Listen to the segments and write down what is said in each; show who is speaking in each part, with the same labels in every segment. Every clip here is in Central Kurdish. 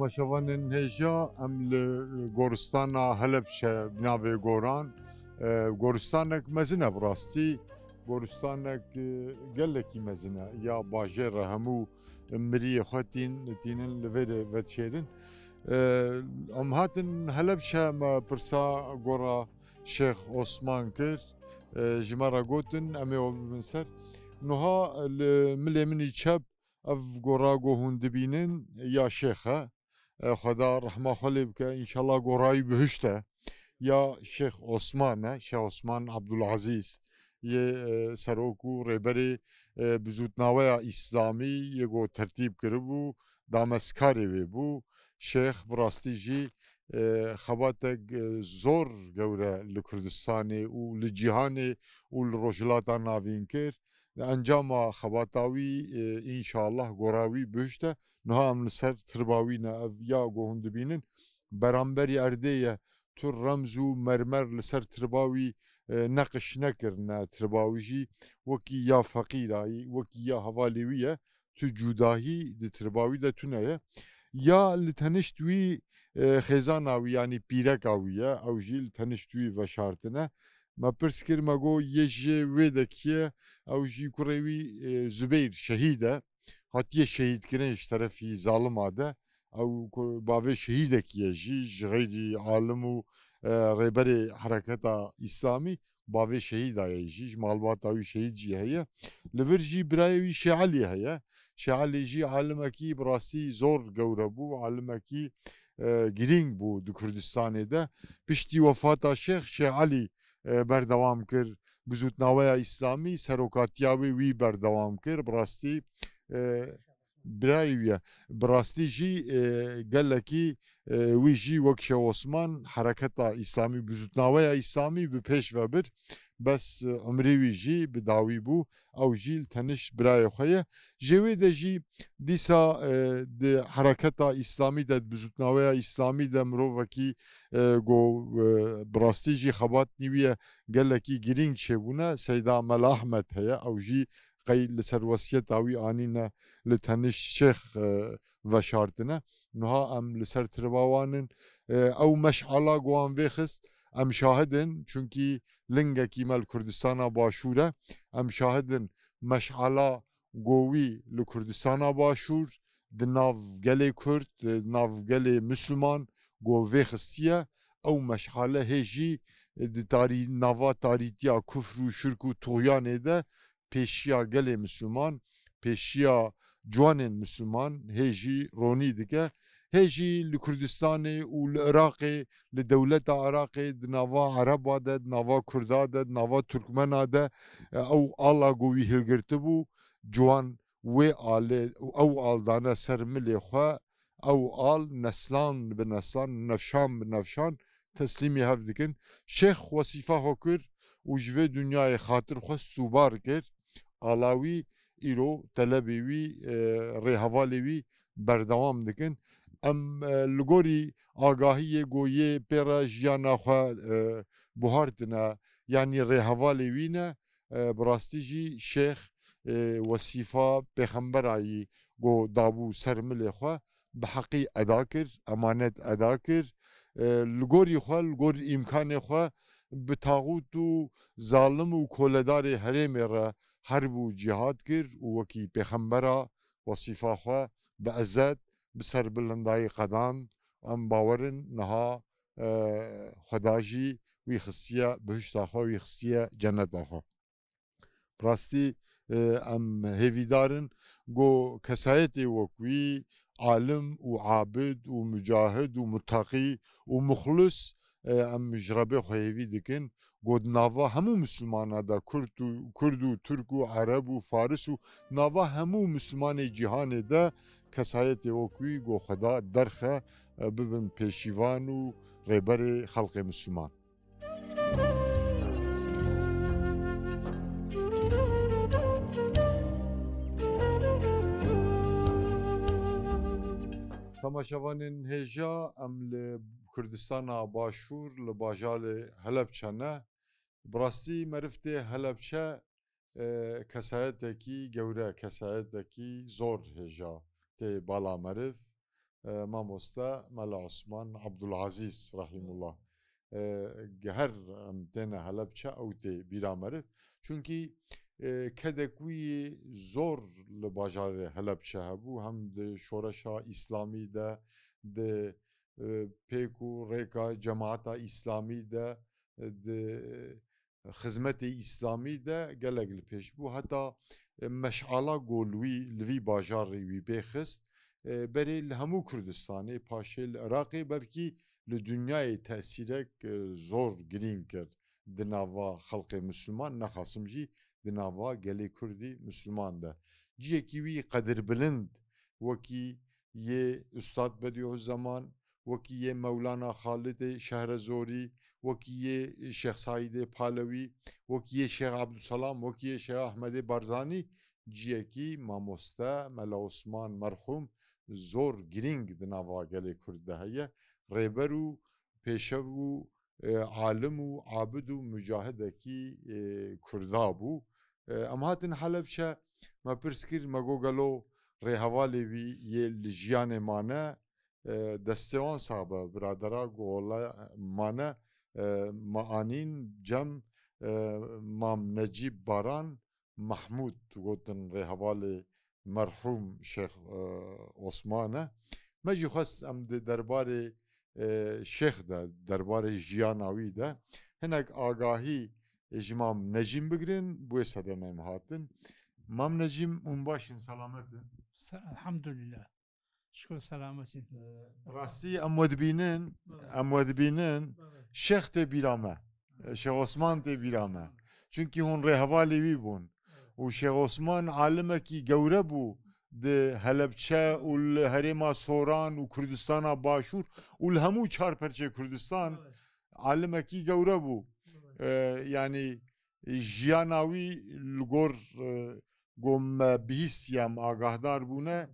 Speaker 1: تماشاوانên hêja em li goristana Helepçe navê Goran goristanek mezin e bi rastî goristanek gelekî mezin e ya bajêr re hemû miriyê xwe tînin li vê de vedişêrin. Em hatin Helepçe me pirsa gora Şêx Osman kir ji me re gotin em ê bibin ser. Niha li milê min î çep ev gora got hûn dibînin ya şêx e xweda rehma xwe lê bike înşallah gorayî bihişt e ya Şêx Osman e Şêx Osman Abdulazîz yê serok û rêberê bi zûtnaweya İslamî yê got tertîb kiribû damezkarê wê bû şêx bi rastî jî xebatek zor gewre li Kurdistanê û li cîhanê û li rojhilata navîn kir. Encama xebata wî înşallah gora wî bihişt e. Niha em li ser tirba wî ne ev ya got hûn dibînin beramberî erdê ye tu remz û mermer li ser tirba wî neqiş nekirine tirba wî jî wekî ya feqîrayî wekî ya hevalê wî ye tu cudahî di tirba wî de tune ye ya li tenişt wî xêzana wî yanî pîreka wî ye ew jî li tenişt wî veşartine. Me pirs kir me got yê ji wê dekî ye ew jî kurê wî Zübeyr şehîd e hatiye şehîdkirin ji terefî zalima de ew bavê şehîdekî ye jî ji xêrî alim û rêberê hereketa İslamî bavê şehîda ye jî ji malbata wî şehîd jî heye. Li vir jî birayê wî Şêh Elî heye. Şêh Elî jî alimekî bi rastî zor gewre bû alimekî girîng bû di Kurdistanê de piştî wefata Şêx Şêh Elî berdewam kir bi zûtnaweya İslamî serokatiya wî berdewam kir bi rastî birayê wî ye bi rastî jî gelekî wî jî wek Şêx Osman hereketa İslamî bi zûtnaweya İslamî bi pêş vebir bes emirê wî jî bi dawî bû ew jî li tenişt birayê xwe ye. Ji wê de jî dîsa di hereketa İslamî de bi zûtnaweya İslamî de mirovekî got bi rastî jî xebatî wî ye gelekî girîng çêbûne Seyda Mela Ehmed heye ew jî qey li ser wesiyeta wî anîne li tenişt şêx veşartine. Niha em li ser tirba wan in ew meşala got wan vêxist em şahidin çunkî lingekî me li Kurdistana Başûr e em şahidin meşala got wî li Kurdistana Başûr di nav gelê Kurd di nav gelê Misliman got vêxistiye ew meşale hê jî di nava tarîtiya kufr û şirk û tuğyanê de pêşiya gelê Misliman pêşiya ciwanên Misliman hê jî ronî dike. Hê jî li Kurdistanê û li Iraqê li dewleta Iraqê di nava Ereba de di nava Kurda de di nava Türkmena de ew ala got wî hilgirtibû ciwan wê alê ew al dane ser milê xwe ew al neslan bi neslan nefşan bi nefşan teslîmê hev dikin. Şêx wesîfa xwe kir û ji vê dunyayê xatir xwe sûbar kir ala wî îro telebê wî rêhevalê wî berdewam dikin. Em li gorî agahiyê got yê pêra jiyana xwe buhartine yanî rêhevalê wî ne bi rastî jî şêx wesîfa pêxembera yî got dabû ser milê xwe bi heqî eda kir emanet eda kir li gorî xwe li gor îmkanê xwe bi taxût û zalim û koledarê herêmê re herbû cihad kir û wekî pêxembera wesîfa xwe bi ezzet bi ser bilindayî qedan em bawerin niha xweda jî wî xistiye bihişta xwe wî xistiye cenneta xwe. Bi rastî em hêvîdarin got kesayetê wek wî alim û abid û mücahid û muteqî û muxlis em ji rebê xwe hêvî dikin got nava hemû Mislimana de Kurd û Türk û Ereb û Faris û nava hemû Mislimanê cîhanê de kesayetê wek wî got xweda derxe bibin pêşîvan û rêberê xelkê Misliman. Temaşevanên hêja em li Kurdistana Başûr li bajarê Helepçe ne bi rastî meriftê Helepçe kesayetekî gewre kesayetekî zor hêja tê bala meriv مامۆستا مەلا عوسمان عەبدولعەزیز ڕەحیموڵڵاه هەر ئەم تێنە هەلە بچە ئەو تێ بیرامەرف چونکی کەدەکوی زۆر لە باژارێ هەلە بچە هەبوو هەم شۆرەشا ئیسلامی دە پێک و ڕێکا جەماعەتا ئیسلامی دە خزمەتی ئیسلامی دە گەلێک لە پێش بوو هەتا مەشعالا گۆلوی لوی باژارڕی وی پێخست بەرێ لە هەموو کوردستانی پاشێ لە عێراقی بەرکی لە دنیای تەسیرێک زۆر گرنگ کرد دناوا خەڵقی مسلمان نەخاسم ژی دناوا گەلەی کوردی مسلمان دە جیەکی وی قەدر بلند وەکی یێ ئوستاد بەدیۆ زەمان وەکی یێ مەولانا خالدێ شەهرە زۆری وەکی یێ شێخ سایدێ پالەوی وەکی یێ شێخ عەبدولسەلام وەکی یێ شێخ ئەحمەدێ بارزانی جیەکی مامۆستا مەلا عوسمان مەرحوم زۆر گرنگ دناوا گەلێ کوردە هەیە ڕێبەر و پێشەو و عالم و عابد و مجاهدێکی کووردا بوو ئەم هاتن حەلە بچە مە پرس کرد مەگۆ گەلۆ ڕێهەواڵێوی یێ لە ژیانێمانە دەستێوان سابە برادەرا گۆڵەمانە مەعانین جەم مام نەجیب باران مەحموود گوتن ڕێهەواڵێ مەرحوم شێخ عوسمانە مەجی خواست ئەم دەربارێ شێخ دە دەربارەی ژیاناوی دە هەنێک ئاگاهی ji mam Necîm bigirin bûyê sedemê me hatin mam Necîm hûn başin selametin
Speaker 2: Elhamdülillah şükür selametin
Speaker 1: rastî em wedibînin şex tê bîra me Şex Osman tê bîra me çunkî hûn rêhevalê wî bûn û Şex Osman alimekî gewre bû di Helepçe û li herêma Soran û Kurdistana Başûr û li hemû çar perçê Kurdistan alimekî gewre bû yani jiyana wî li gor got me bihîstiye me agahdar bûne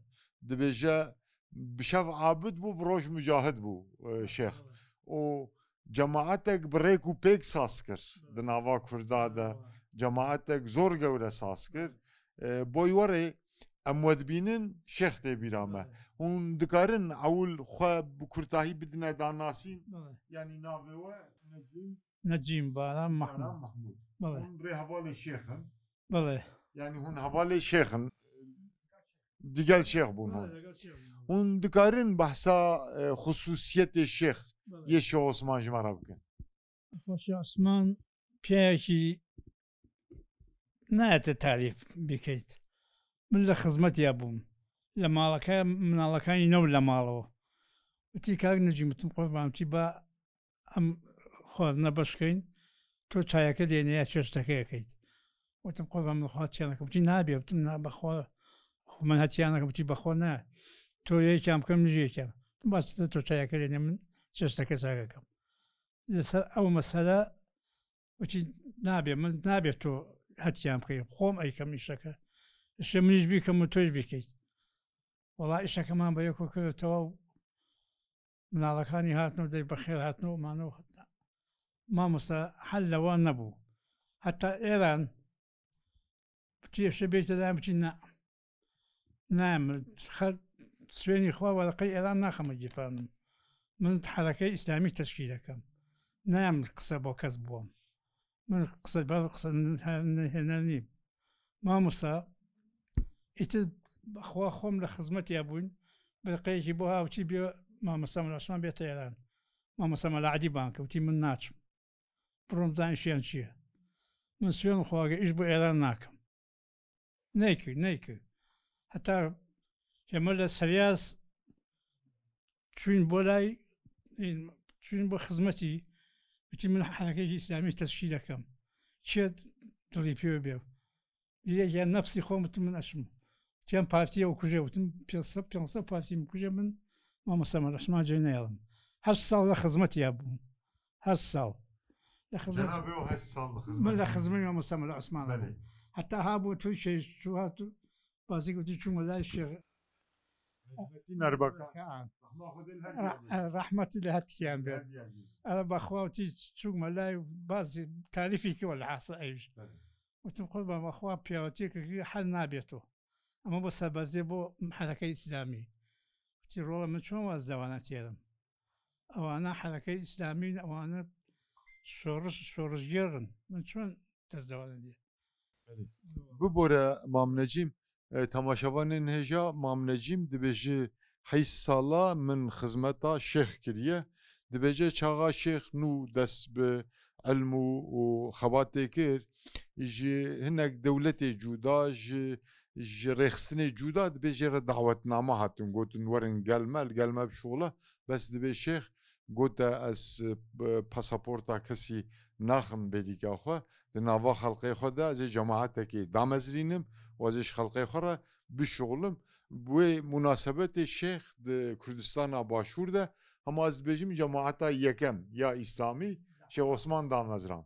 Speaker 1: dibêje bi şev abid bû bi roj mücahid bû şex û cemaatek bi rêk û pêk saz kir di nava Kurda de cemaatek zor gewre saz kir boy werê em wedibînin şex tê bîra me hûn dikarin ewil xwe bi kurtahî bidine danasîn yanî navê we
Speaker 2: Necîm Baran Mahmud
Speaker 1: hûn rêhevalê şêxin
Speaker 2: Bele
Speaker 1: yani hûn hevalê şêxin digel şêx bûn hûn dikarin behsa xusûsiyetê şêx yê Şex Osman ji me re bikin
Speaker 2: Şex Osman piyekî nayete tarîf bikeyt min li xizmetiya bûm li maleke minalekanî new li malەوە وتی کاک نەجیم وتم قوربان وتی با ئەم خواردنە بەش بکەین تۆ چایەکە لێنەیە چێشتەکە یەکەیت وتم قوربان من خوا هەتیانەکەم وتی نابێ وتم نا بەخوا من هەتیانەکەم وتی بەخوا نا تۆ یەکیان بکەم منیش یەکیان باش تۆ چایەکە لێنێ من چێشتەکە چاکەکەم لەسەر ئەو مەسەلە وتی نابێ من نابێت تۆ هەتیان بکەی خۆم ئەیکەم ئیشەکە ئیشە منیش بیکەم و تۆیش بیکەیت وەڵا ئیشەکەمان بە یەکۆ کردێتەوە و مناڵەکانی هاتنەوە دەی بەخێر هاتنەوە مانەوە مامۆستا هەل لەوە نەبوو هەتا ئێران پێشە بێتە لایەن بچین نامرد سوێنی خوا وەرەقەی ئێران ناخەمە گیرفانم من حەرەکەی ئیسلامی تەشکیل دەکەم نایەمرد قسە بۆ کەس بووم من قسە بەر قسە هێنەر نیم مامۆستا ئیتر بەخوا خۆم لە خزمەتیا بووین بەرقەیەکی بۆ هاوچی بێ مامۆستا مەلا عوسمان بێتە ئێران مامۆستا مەلا عەلی بان کەوتی من ناچم بڕۆم زانین شوێن چییە من سوێن خواگە ئیش بۆ ئێران ناکەم نەیکرد هەتا ئێمە لە سەریاز چوین بۆ لای چوین بۆ خزمەتی وتی من حەرەکەیەکی ئیسلامی تەشکیل دەکەم چێت دڵی پێ بێ یەکیان نەفسی خۆم وتم من ئەچم تیان پارتیە و کوژێ وتم 500 پارتی کوژێ من مامۆستا مەلا عوسمان جێ نەهێڵم 8 ساڵ لە خزمەتیا بووم 8 ساڵ من لە خزمەتی مامۆستا مەلا عوسمان هەتا هابوو توی شێهات و بازی گوتی چوومە لای شێخ ڕەحمەتی لە هەتیان بێت ئەرە بەخواوتی چوومە لای بازی تاریفی کردوە لە حاسە ئەویش وتم قوربان بەخوا پیاوەتیەکە هەر نابێتەوە ئەمە بۆ سەربەرزێ بۆ حەرەکەی ئیسلامی وتی ڕۆڵە من چۆن واز دەوانە تێرم ئەوانە حەرەکەی ئیسلامین ئەوانە شۆڕژگێڕن من چۆن دەست دەوانە دێ
Speaker 1: ببۆرە مامنەجیم تەماشەوانên هێژا مامنەجیم dibêje heyş sala min xizmeta şêx kiriye dibêje çaxa şêx nû dest bi elm û xebatê kir ji hinek dewletê cuda ji rêxistinê cuda dibêje re dawetname hatin gotin werin gelme bişola bes dibê şêx gote ez pasaporta kesî naxim bêdîka xwe di nava xelqê xwe de ez ê cemaetekê damezrînim û ez ê ji xelqê xwe re bişolim wê münasebetê şêx di Kurdistana Başûr de hema ez dibêjim cemaeta yekem ya İslamî Şêx Osman Damezran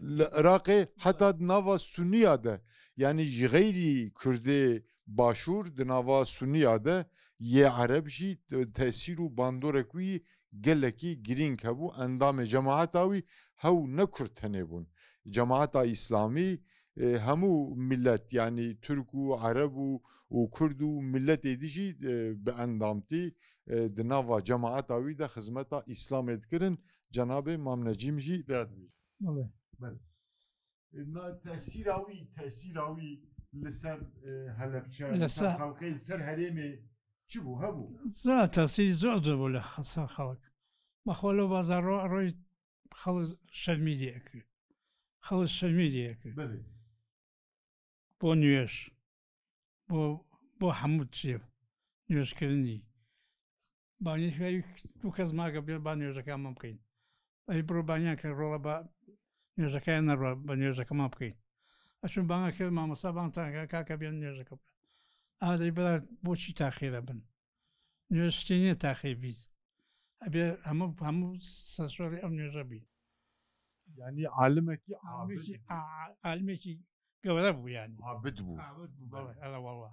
Speaker 1: li Iraqê heta di nava Suniya de yanî ji xeyrî Kurdê Başûr di nava Suniya de yê Ereb jî tesîr û bandorek wî gelekî girîng hebû endamê cemaeta wî hew ne Kurd tenê bûn cemaeta İslamî hemû millet yanî Türk û Ereb û Kurd û milletê dî jî bi endamtî di nava cemaeta wî de xizmeta İslamê dikirin cenabê Mamnecîm jî vê tesîra wî li ser Helepçe li ser xelqê li ser herêmê çi bû hebû
Speaker 2: زۆر تەسی زۆر بوو لە خەڵک بەخۆ لەو بازار ڕۆی خەڵ شەرمی لێکرد خەڵ شەرمی لێکرد بۆ نوێش بۆ هەموو چێ نوێشکردنی بانیشگای دوو کەس ماگە بێ با نوێژەکانمان بکەین ئەی بڕۆبانیان کە ڕۆڵە بە نوێژەکان نەڕۆ بە نوێژەکەمان بکەین ئەچون بانگە کرد مامۆستا بانتانگە کاکە بێن نوێژەکە بکە ئادەی بەدا بۆچی تاخیرە بن نوێشتی نییە تاخی بیت ئەبێ هەموو سەرشۆڕی ئەم نوێژە بین
Speaker 1: ینی عالمێکی
Speaker 2: عالمێکی گەورە بوو یانی
Speaker 1: عابد بوو
Speaker 2: وەڵڵا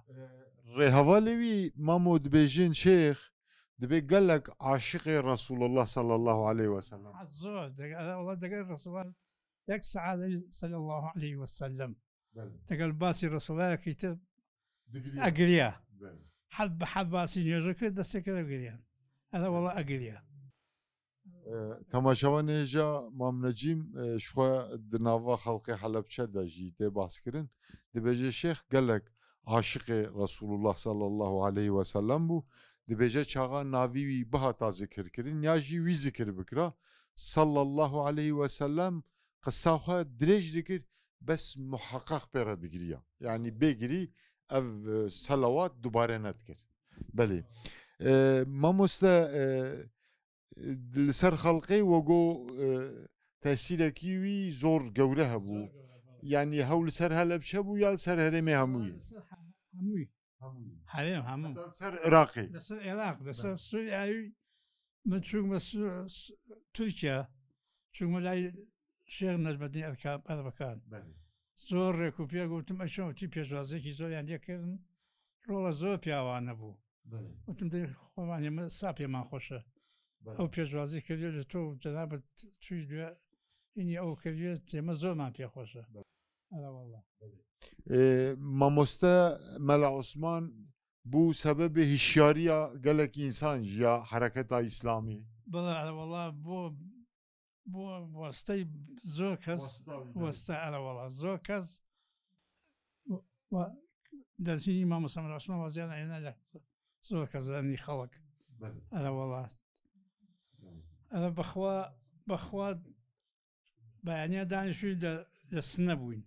Speaker 1: ڕێهەواڵێوی مامۆ دبێژین شێخ دەبێ gelek عاشقê Resulullah sallallahu aleyhi ve sellem
Speaker 2: زۆر دەگەل ڕسوڵ یەک سەعادەی صلی الله عليه وسلم دەگەل باسی ڕسوڵایەکی تر ئەگریا حەد بە حەد باسی نوێژە کرد دەستێکە دەگریان ئەدا وەڵا ئەگریا
Speaker 1: تەماشاوان هێژا مامنەجیم شخوا di nava xelqê Helepçe de jî tê baskirin dibêje şêx gelek عاشقê Resulullah sallallahu aleyhi ve sellem bû dibêje çaxa navî wî bihata zikirkirin ya jî wî zikir bikira sallallahu aleyhi ve sellem qisa xwe dirêj dikir bes muheqqeq pê re digiriya yanî bêgirî ev selawat dubare nedikir belê mamoste li ser xelqê wego tesîrekî wî zor gewre hebû yanî hew li ser Helepçe bû ya li ser herêmê hemûyê
Speaker 2: هەمووی حرێم هەموو
Speaker 1: ser Iraqê
Speaker 2: لەسەر عێراق لەسەر سوریاوی من چووم بە تورکیا چوومە لای شێخ نەجمەدین ئەربەکان زۆر ڕێک و پێ گوتم ئەچۆتی پێشوازێکی زۆریان لێکردن ڕۆڵە زۆر پیاوانە بوو وتم خۆمان ئێمە سا پێمان خۆشە ئەو پێشوازی کردێ لە تۆ جەنابەت توی دوێ ئینی ئەو کردێت ئێمە زۆرمان پێخۆشە
Speaker 1: mamoste Mela Osman bû sebebê hişyariya gelekî însan jî ya hereketa İslamî
Speaker 2: بەڵێ وەڵا بۆ وەستەی زۆر کەس وەستە ئەرەوەڵا زۆر کەس دەرچینی مامۆستا مەلا عوسمان وازیان هێنا لە زۆر کەسانی خەڵک ئەرەوەڵا ئەرە بەخوا بەیانیا دانیشتووی لە سنە بووین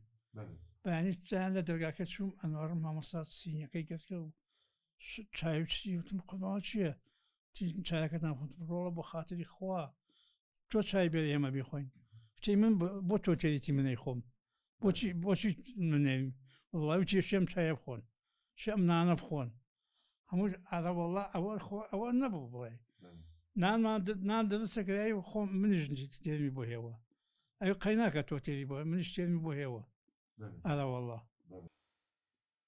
Speaker 2: بەیانی پیان لە دەرگاکە چووم ئەنوارم مامۆستا سینیەکەی گەستکە و چاوی چی وتم قوربان چییە چایەکەتان ڕۆڵە بۆ خاتری خوا تۆ چای بێ ئێمە بیخۆین کچەی من بۆ تۆ تێریتی منەی خۆم بۆچی منێویم وڵاوی چێ شێم چایە بخۆن شێم نانە بخۆن هەموو ئاراوەڵا ئەوە نەبوو بڵێ نان دەدەسەکرایی و خۆم منیش تێرمی بۆ هێوە ئەو قەیناکە تۆ تێری بۆ منیش تێرمی بۆ هێوە ئاراوەڵا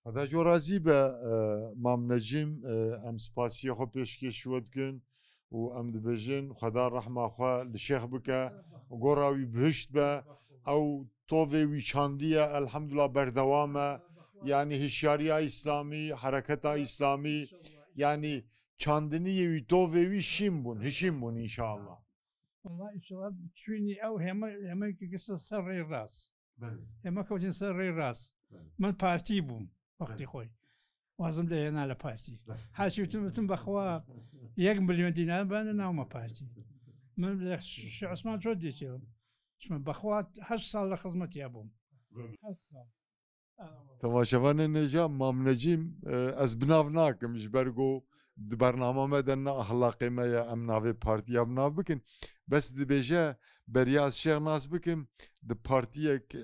Speaker 1: هەدا جۆرازی بە مامنەجیم ئەم سپاسیە خۆ پێشکەشوە دکن و ئەم دەبێژن خەدا ڕەحماخوا لە شێخ بکە گۆڕاوی بهشت بە ئەو تۆڤێوی چاندیە ئەلحەمدوڵا بەردەوامە ینی هشیاریە ئیسلامی حرەکەتا ئیسلامی ینی çandini wî tovê wî şîn bûn hişîn bûn inşallah.
Speaker 2: والله ان شاء الله تشويني او هما قصه سري الراس هما كوتين سري الراس من بارتي بوم وقتي خوي وازم لي انا على بارتي حاشي تم بخوا 1 مليون دينار بان انا وما بارتي من شو عثمان شو ديتهم شو بخوا حش صار خدمتي يا بوم حش صار
Speaker 1: Temaşevanê nêja mamnecîm ez binav nakim ji ber got di bername me de ne ahlaqê me ye em navê partiya binav bikin bes dibêje beriya ez şêx nas bikim di partiyek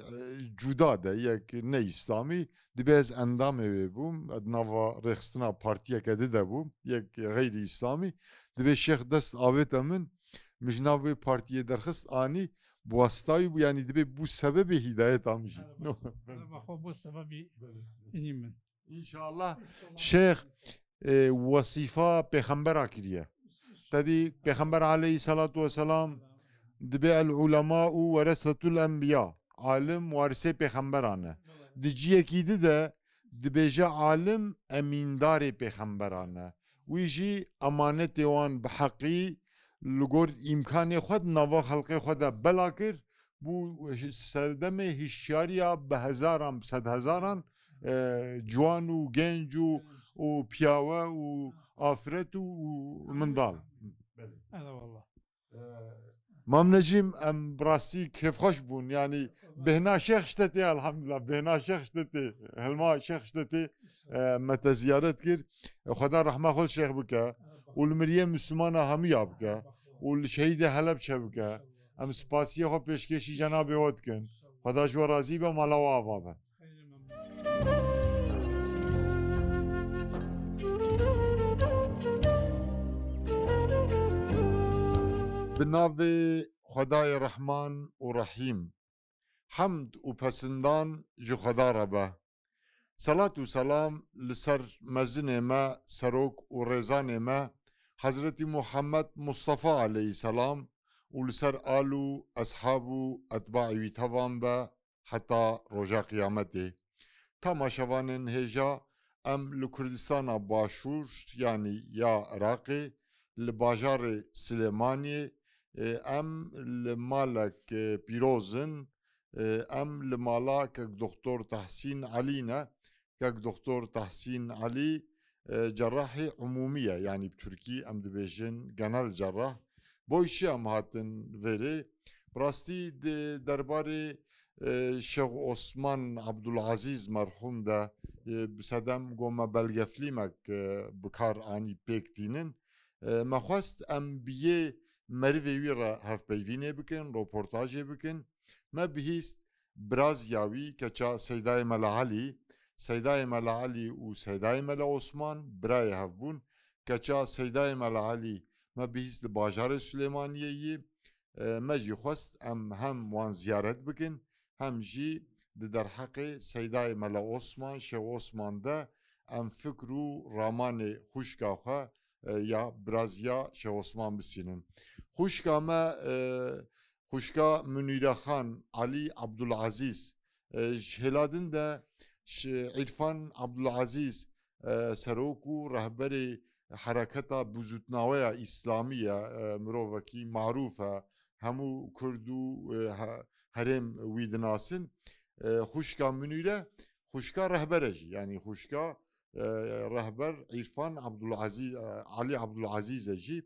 Speaker 1: cuda de yek ne îslamî dibe ez endamê wê bûm nava rêxistina partiyeke dide bûm yek xeyrî îslamî dibe şêx dest avête min mij nav wê partiyê derxist anî bu hastayı bu yani dibe bu sebebi hidayet amcı.
Speaker 2: بخوا بو سببي اني من
Speaker 1: İnşallah Şeyh vasifa peygambera kiriye. Dedi peygamber aleyhissalatu vesselam dibe el ulema u veresetul enbiya. Alim varise peygamberane. Diciyekidi de dibeje alim emindarê peygamberane. Wî jî emanetê wan bi heqî li gor îmkanê xwe di nava xelkê xwe de bela kir bû serdemê hişyariya bi hezaran bi sed hezaran ciwan û genc û piyawe û afiret û mindal.
Speaker 2: هذا والله
Speaker 1: Mamnecîm em bi rastî kêfxweş bûn yanî bêhna şêx ji te tê elhamdülillah bêhna şêx ji te tê hilma şêx ji te tê me te ziyaret kir xweda rehma xwe şêx bike û li miriyê Müslümana hemûya bike û li şehîdê Helepçe bike em spasiyê xwe pêşkêşî cenabê we dikin xweda ji we razî be mala we ava be. Bi navê Xwedayê Rehman û Rehîm hemd û pesindan ji xweda re be. Selat û selam li ser mezinê me serok û rêzanê me Hezretî Muhammed Mustafa aleyhisselam û li ser al û eshab û etbaî wî tevan be heta roja qîyametê. Tamaşevanên hêja em li Kurdistana Başûr yanî ya Iraqê li bajarê Silêmaniyê em li malek pîrozin em li mala kek Doktor Tehsîn Alî ne kek Doktor Tehsîn Alî cerrahê umûmî ye yanî bi Tirkî em dibêjin genel cerrah boî şî em hatin verê bi rastî di derbarê Şeyh Osman Abdulazîz merhûm de bi sedem got me belgeflîmek bi kar anî pêk tînin me xwest em bi yê merivê wî re hevpeyvînê bikin roportajê bikin me bihîst biraziya wî keça Seydayê Mele Elî Seydayê Mele Elî û Seydayê Mele Osman birayê hev bûn keça Seydayê Mele Elî me bihîst li bajarê Silêmaniyê me jî xwest em hem wan ziyaret bikin hem jî di derheqê Seydayê Mele Osman Şeyh Osman de em fikr û ramanê xwişka xwe ya biraziya Şeyh Osman bisînin. Xwişka me xwişka Münîrexan Alî Abdulazîz ji Hêladin de İrfan Abdulazîz serok û rehberê hereketa bûzûtnaweya İslamî ye mirovekî marûf e hemû Kurd û herêm wî dinasin xwişka Münîre xwişka rehber e jî yanî xwişka rehber İrfan Abdulazîz Alî Abdulazîz e jî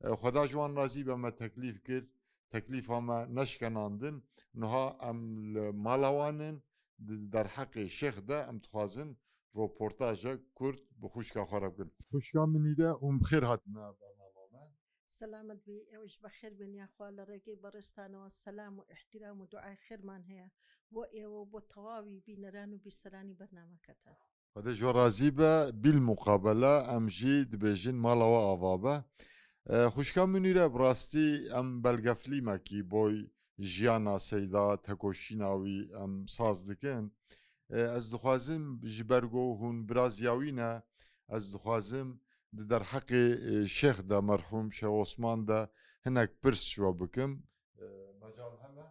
Speaker 1: xweda ji wan razî be me teklîf kir teklîfa me neşkenandin niha em li mala wan in di derheqê şêx de em dixwazin roportajek Kurd bi xwişka xwe re bikin. Xwişka Münîre hûn bi xêr hatine bername me.
Speaker 3: سلامت بی اوش بخیر بن یا خوال رگی برستان و سلام و احترام و دعای خیر من هیا و ایو و تواوی بی نران و بی سرانی برنامه کتن
Speaker 1: Xwedê ji we razî be bîl muqabele em jî dibêjin mala we ava be. Xwişka Münîre bi rastî em belgeflîmekî boy jiyana Seyda tekoşîna wî em saz dikin. Ez dixwazim ji ber got hûn biraziya wî ne ez dixwazim di derheqê şêx de merhûm Şeyh Osman de hinek pirs ji we bikim. Mecal hene?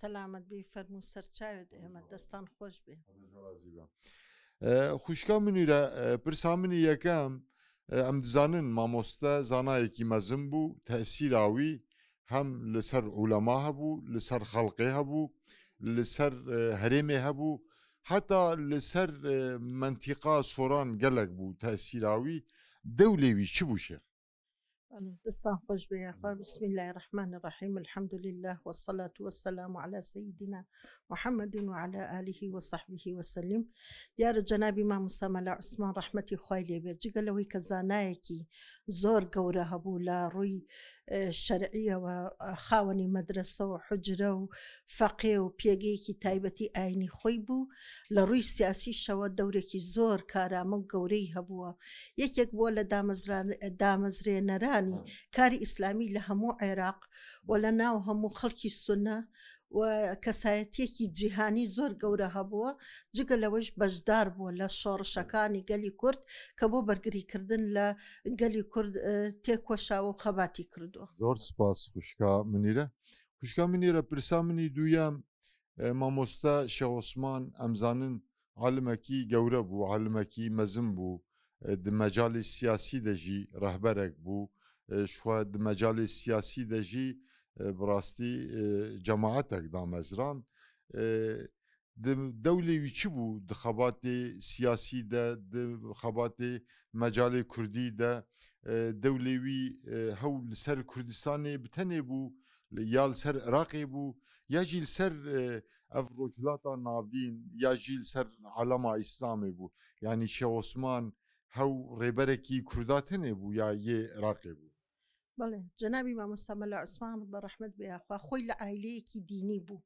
Speaker 3: سلامت بی فرمو سرچاوی ده همه دستان خوش بی
Speaker 1: Xwedê ji we razî be. Xwişka Münîre pirsa min ê yekem ئەم دزانن مامۆستە زانایەکی مەزم بوو تەسیراوی هەم لەسەر عولەما هەبوو لەسەر خەڵقێ هەبوو لەسەر هەرێمێ هەبوو حتا لەسەر منتیقا سۆران گەلک بوو تەسیراوی دەولێوی چ بوو شێخ
Speaker 3: دستان خوش بيا أخوة. بسم الله الرحمن الرحيم. الحمد لله والصلاة والسلام على سيدنا محمد وعلى آله وصحبه وسلم. يا جنابي ما مساملا عثمان رحمتي خوالي بيت جيقلوي كزانايكي زور قورة هبولا روي شرعية وخاوني مدرسة وحجرة وفقه وبيجيكي تايبتي آيني خويبو لروي سياسي شوا دوريكي زور كارامو قوري هبوا يك بولا دامزرين نراني كاري إسلامي لهمو عراق ولا ناو همو خلقي السنة وكسايتيكي جيهاني زور قورة هبوا جيقا لوش بجدار بوا لشور شكاني قالي كرد كبو برقري كردن لقالي كرد تيكوشا وخباتي كردو
Speaker 1: زۆر سپاس خوشکا منیرە خوشکا منیرە پرسا منی دوویان مامۆستا شێخ عوسمان ئەمزانن عالمەکی گەورە بوو عالمەکی مەزم بوو مەجای سیاسی دەژی ڕەهبەرێک بوو شوە مەجای سیاسی دەژی بڕاستی جەماعەتێک دامەزران دەولێوی چ بوو دخەباتێ سیاسی دە خەباتێ مەجای کوردی دە دەولێوی هەو لەسەر کوردستانê بتەنێ بوو یا لەسەر عێراقê بوو یا jî لەسەر ev rojhilata navdîn ya jî لەسەر عەلەما ئیسلامê bû yanî şêx Osman hew rêberekî Kurda tenê bû ya yê Iraqê bû
Speaker 3: بله جنابي ما مستعمل عثمان برحمة بيا أخوة خوي لعائليكي ديني بو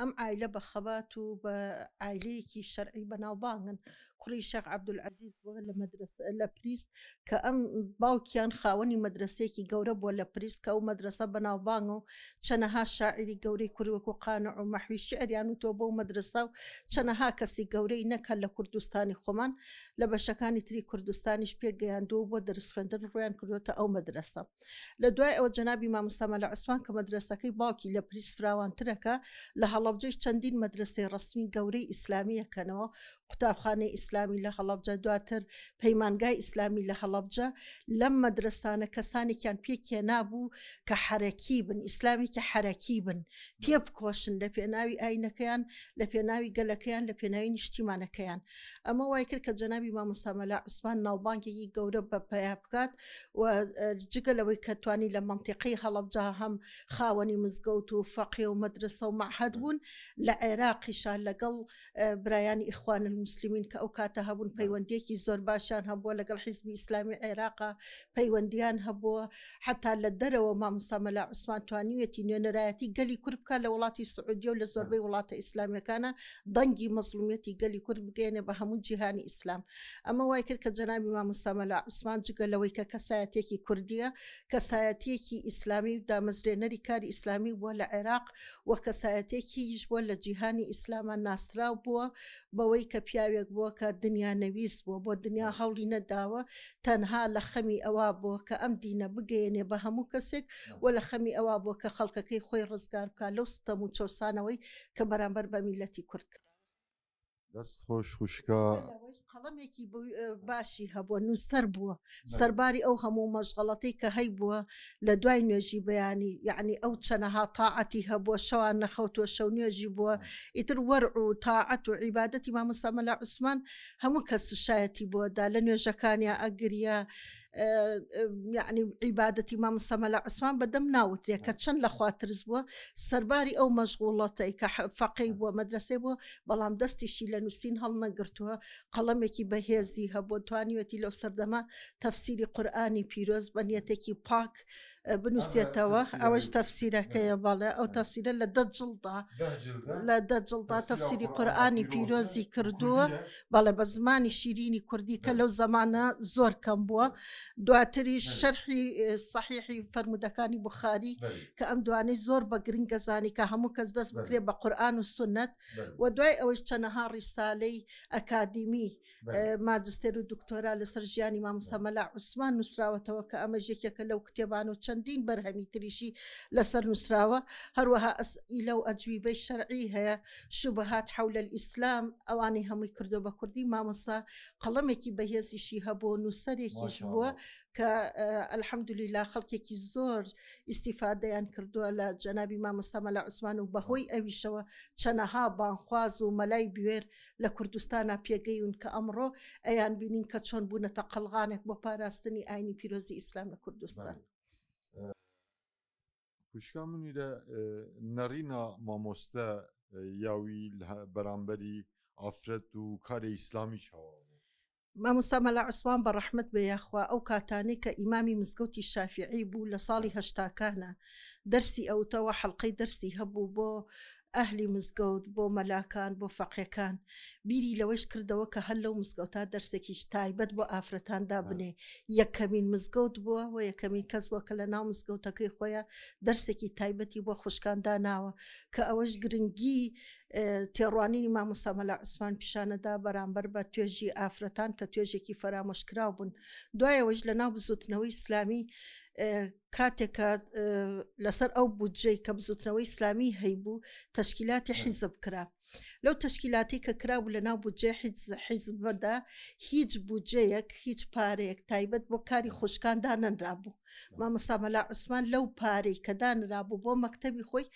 Speaker 3: أم عائلة بخباتو بعائليكي شرعي بناوبانن كوري شيخ عبد العزيز ولا مدرسة لا بريس كأم باوكيان خاوني مدرسيكي قورب ولا بريس كأو مدرسة بناوبانو شنها شاعري قوري كوري وكو قانع ومحوي الشعر يعني توبو مدرسة شنها كسي قوري نكال كردستاني خمان لبشكاني تري كردستاني شبيق دوبو درس خندر رويان كردوتا أو مدرسة لدواء أو جنابي ما مستعمل عثمان كمدرسة كي باوكي لبريس فراوان تركا لهالبجيش چندين مدرسة رسمي قوري إسلامية كانوا قوتابخانەی ئیسلامی لە هەڵەبجە دواتر پەیمانگای ئیسلامی لە هەڵەبجە لەم مەدرسانە کەسانێکیان پێکێنا بوو کە حەرەکی بن ئیسلامیکە حەرەکی بن پێ بکۆشن لە پێناوی ئاینەکەیان لە پێناوی گەلەکەیان لە پێناوی نیشتیمانەکەیان ئەمە وای کرد کە جەنابی مامۆستا عوسمان ناوبانگێکی گەورە بەپیا بکات و جگە لەوەی کە توانی لە منتیقەی هەڵەبجە هەم خاوەنی مزگەوت و فەقێ و مەدرسە و مەعهەد بوون لە عێراقیشا لەگەڵ برایانی ئیخوان المسلمین کە ئەو کاتە هەبوون پەیوەندیەکی زۆر باشیان هەبووە لەگەڵ حیزبی ئیسلامی عێراقا پەیوەندیان هەبووە حتا لە دەرەوە مامۆستا عوسمان توانیوێتی نوێنەرایەتی گەلی کورد بکات لە وڵاتی سعودیە و لە زۆربەی وڵاتە ئیسلامیەکانە دەنگی مەزلومیەتی گەلی کورد بگەێنێ بە هەموو جیهانی ئیسلام ئەمە وای کرد کە جەنابی مامۆستا عوسمان جگە لەوەی کە کەسایەتێکی کوردیە کەسایەتێکی ئیسلامی و دامەزرێنەری کاری ئیسلامی بووە لە عێراق و کەسایەتێکیش بووە لە جیهانی ئیسلامە ناسرااو بووە بەوەی کە پیاوێک بووە کە دنیا نەویست بووە بۆ دنیا هەوڵی نەداوە تەنها لە خەمی ئەوە بووە کە ئەم دینە بگەێنێ بە هەموو کەسێک و لە خەمی ئەوە بووە کە خەڵکەکەی خۆی ڕزگار بکات لەو ستەم و چۆسانەوەی کە بەرامبەر بە میلەتی کورد
Speaker 1: دەست خۆش خوشکە
Speaker 3: قەڵەمێکی باشی هەبووە نووسەر بووە سەرباری ئەو هەموو مەشغەڵەتی کە هەی بووە لە دوای نوێژی بەیانی یعنی ئەو چەنەها تاعەتی هەبووە شەوان نەخەوتوە شەو نوێژی بووە ئیتر وەرع و تاعەت و عیبادەتی مامۆستا عوسمان هەموو کەس شایەتی بووەدا لە نوێژەکانیا ئەگریە یعنی عیبادەتی مامۆستا عوسمان بەدەم ناوترێ کە چەند لە خواترز بووە سەرباری ئەو مەشغوڵەتەی کە فەقەی بووە مەدرسەی بووە بەڵام دەستیشی لە نووسین هەڵ نەگرتووە قەڵەمێکی بەهێزی هەبوو توانیوەتی لەو سەردەما تەفسیری قورئانی پیرۆز بە نیەتێکی پاک بنووسێتەوە ئەوەش تەفسیرەکەیە بەڵێ ئەو تەفسیرە لە دە جڵدا تەفسیری قورئانی پیرۆزی کردووە بەڵێ بە زمانی شیرینی کوردی کە لەو زەمانە زۆر کەم بووە دواتری شەرحی سەحیحی فەرمودەکانی بوخاری کە ئەم دوانەی زۆر بە گرنگەزانی کە هەموو کەس دەست بکرێ بە قورئان و سنت و دوای ئەوەش چەنەها ڕیسالەی ئەکادیمی ماجستێر و دکتۆرا لەسەر ژیانی مامۆستا مەلا عوسمان نووسراوەتەوە کە ئەمە یەکێکە لەو کتێبان و چەندین بەرهەمی تریشی لەسەر نووسراوە هەروەها ئەسئیلە و ئەجویبەی شەرعی هەیە شوبهات حول الئیسلام ئەوانی هەمووی کردو بە کوردی مامۆستا قەڵەمێکی بەهێزیشی هەبوو نووسەرێکیش بووە کە ئەلحەمدولیلا خەڵکێکی زۆر ئیسیفادەیان کردووە لە جەنابی مامۆستا مەلا عوسمان و بەهۆی ئەویشەوە چەنەها بانخواز و مەلای بوێر لە کوردستانە پێگەیون کە ئەمڕۆ ئەیان بینین کە چۆن بوونەتە قەلغانێک بۆ پاراستنی ئاینی پیرۆزی ئیسلام لە کوردستان.
Speaker 1: خوشکا منیرە نەڕینا مامۆستە یاوی بەرامبەری ئافرەت و کارێ ئیسلامی چاوە
Speaker 3: مامۆستا مەلا عوسمان بە ڕەحمەت بێ یاخوا ئەو کاتانەی کە ئیمامی مزگەوتی شافعی بوو لە ساڵی هەشتاکانە دەرسی ئەوتەوە حەڵقەی دەرسی هەبوو بۆ ئەهلی مزگەوت بۆ مەلاکان بۆ فەقیەکان بیری لەوەش کردەوە کە هەر لەو مزگەوتا دەرسێکیش تایبەت بۆ ئافرەتاندا بنێ یەکەمین مزگەوت بووە و یەکەمین کەس بووە کە لە ناو مزگەوتەکەی خۆیان دەرسێکی تایبەتی بۆ خوشکاندا ناوە کە ئەوەش گرنگی تێڕوانینی مامۆستا مەلا عوسمان پیشانەدا بەرامبەر بە توێژی ئافرەتان کە توێژێکی فەرامۆشکراو بوون دوایەوەش لە ناو بزوتنەوەی ئیسلامی کاتێکە لەسەر ئەو بودجەی کە بزوتنەوەی ئیسلامی هەیبوو تەشکیلاتی حیزب کرا لەو تەشکیلاتی کە کرابوو لە ناو بودجێ حیزبەدا هیچ بودجەیەک هیچ پارەیەک تایبەت بۆ کاری خوشکاندا نەنرابوو مامۆستا مەلا عوسمان لەو پارەی کە دانرابوو بۆ مەکتەبی خۆی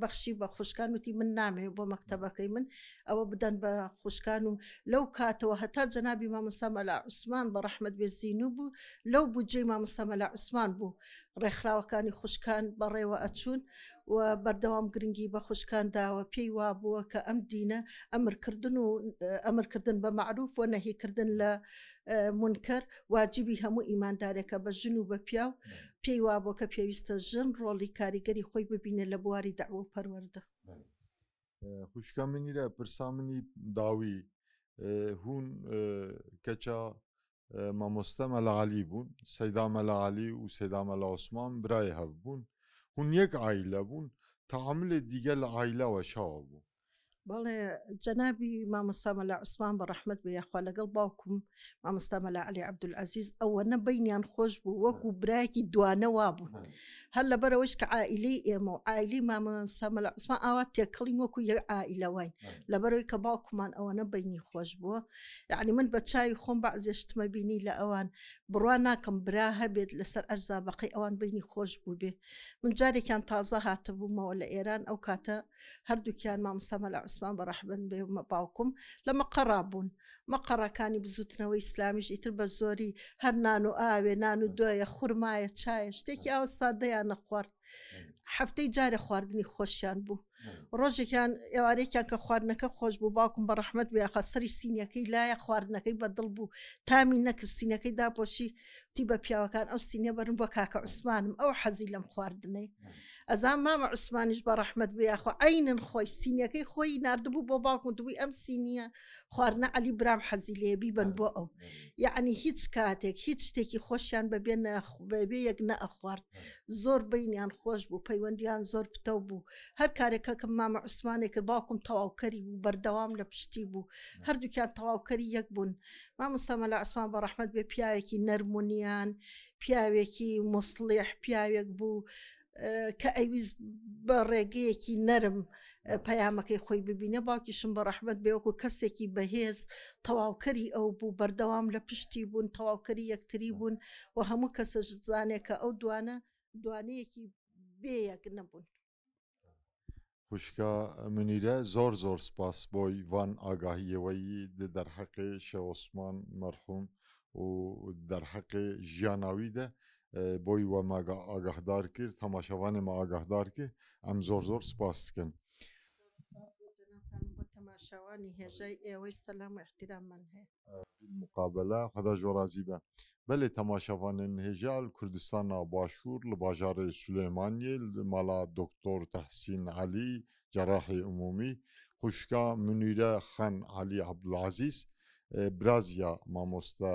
Speaker 3: بەخشی بە خوشکان وتی من نامەوێت بۆ مەکتەبەکەی من ئەوە بدەن بە خوشکان و لەو کاتەوە هەتا جەنابی مامۆستا مەلا عوسمان بە ڕەحمەت بێ زینوو بوو لەو بودجەی مامۆستا مەلا عوسمان بوو ڕێکخراوەکانی خوشکان بەڕێوە ئەچوون و بەردەوام گرنگی بە خوشکان داوە پێی وابووە کە ئەم دینە ئەمرکردن بە معروف و نەهیکردن لە منکەر واجبی هەموو ئیماندارێکە بە ژن و بە پیاو پێی وابووە کە پێویستە ژن ڕۆڵی کاریگەری خۆی ببینێ لە بواری دەعوە و پەروەردە.
Speaker 1: خوشکا منیرە پرسا منی داوی هون کەچا مامۆستا مەلا عەلی بوون سەیدا مەلا عەلی و سەیدا مەلا عوسمان برای هەف بوون هون یەک عایلە بوون تەعاملێ دیگە لە عایلەوە شاوە بوو
Speaker 3: بەڵێ جەنابی مامۆستا مەلا عوسمان بە ڕەحمەت بێ یاخوا لەگەڵ باوکم مامۆستا مەلا عەلی عەبدولعەزیز ئەوە نە بەینیان خۆش بوو وەکو برایەکی دوانە وابوون هەر لەبەرەوەش کە عائیلەی ئێمە و عائیلی مامۆستا مەلا عوسمان ئاوا تێکەڵین وەکو یەک عائیلەوەین لەبەرەوەی کە باوکمان ئەوە نە بەینی خۆش بووە یعنی من بە چاوی خۆم بەعزێ شتمە بینی لە ئەوان بڕوان ناکەم برا هەبێت لەسەر ئەرزابەقەی ئەوان بینی خۆش بوو بێ من جارێکیان تازە هاتە بوومەوە لە ئێران ئەو کاتە هەردووکیان مامۆستا مەلا عوسمان بە ڕەحمەت بێ باوکم لە مەقەڕا بوون مەقەڕەکانی بزوتنەوەی ئیسلامیش ئیتر بە زۆری هەر نان و ئاوێ نان و دوایە خورمایە چایە شتێکی ئاوە سادەیان نەخوارد هەفتەی جارە خواردنی خۆشیان بوو ڕۆژێکیان ئێوارێکیان کە خواردنەکە خۆش بوو باوکم بە ڕەحمەت بێ خەسەری سینیەکەی لایە خواردنەکەی بەدڵ بوو تامی نەکرد سینەکەی داپۆشی تی بە پیاوەکان ئەو سینە بەرن بۆ کاکە عوسمانم ئەو حەزی لەم خواردنەی ئەزان مامە عوسمانیش بە ڕەحمەت بێ یاخوا عینن خۆی سینیەکەی خۆی نردبوو بۆ باوکم دوبووی ئەم سینیە خواردنە عەلی برام حەزی لێ بیبن بۆ ئەو یعنی هیچ کاتێک هیچ شتێکی خۆشیان بەبێ یەک نە ئەخوارد زۆر بینیان خۆش بوو پەیوەندیان زۆر پتە بوو هەر کارێکەکەم مامە عوسمانێک کرد باوکم تەواوکەری بوو بەردەوام لە پشتی بوو هەردووکیان تەواوکەری یەک بوون مامۆستا مەلا عوسمان بە ڕەحمەت بێ پیاوێکی نەرمونیان پیاوێکی مصلح پیاوێک بوو کە ئەویست بە ڕێگەیەکی نەرم پەیامەکەی خۆی ببینە باوکیشم بە ڕەحمەت بێوەکو کەسێکی بەهێز تەواوکەری ئەو بوو بەردەوام لە پشتی بوون تەواوکەری یەکتری بوون و هەموو کەسە زانێکە ئەو دوانەیەکی بێیەک نەبوون.
Speaker 1: خوشکا منیرە زۆر سپاس بۆی وان ئاگاهیەوەی دەرحەقی شێخ عوسمان مەرحوم و دەرحەقی ژیاناویدە بۆی وەمە ئاگاهدار کرد تەماشەوانێمە ئاگاهدار کرد ئەم زۆر سپاس بکەن
Speaker 3: بۆ تەماشاوانی هێژای ئێوەی سەلام و احتیراممان هەیە
Speaker 1: مقابلە خدا جۆرازی بە بەلێ تەماشەوانên هێژال کوردستانە باشوور لە باژارê سولێمانیê مالا دکتۆر تەحسین عەلی جەراحی عمومی خوشکا منیرە خان عەلی عەبدولعەزیز برازیا مامۆستا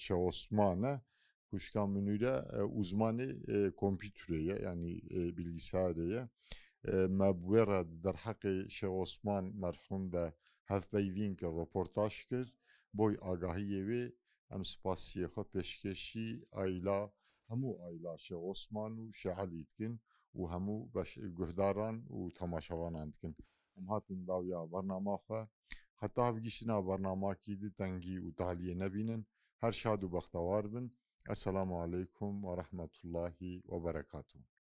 Speaker 1: شێخ عوسمانە خوشکا منیرە uzmanê kompîterê ye yanî bilgisayarê ye ما بوێرە دەرحەقی شێخ عوسمان مەرحوم دە هەفپەیڤین کە ڕۆپۆرتاژ کرد بۆی ئاگاهیە وێ ئەم سپاسیە خۆ پێشکەشی ئایلا هەموو ئایلا شێخ عوسمان و شێخ عەلی دکن و هەموو گوهداران و تەماشەوانان دکن ئەم هاتن داویا بەرنامە خۆ حتا هەڤگیشتنا بەرناماکی دی تەنگی و تالیە نەبینن هەر شاد و بەختەوار بن. السلام عليكم ورحمة الله وبركاته.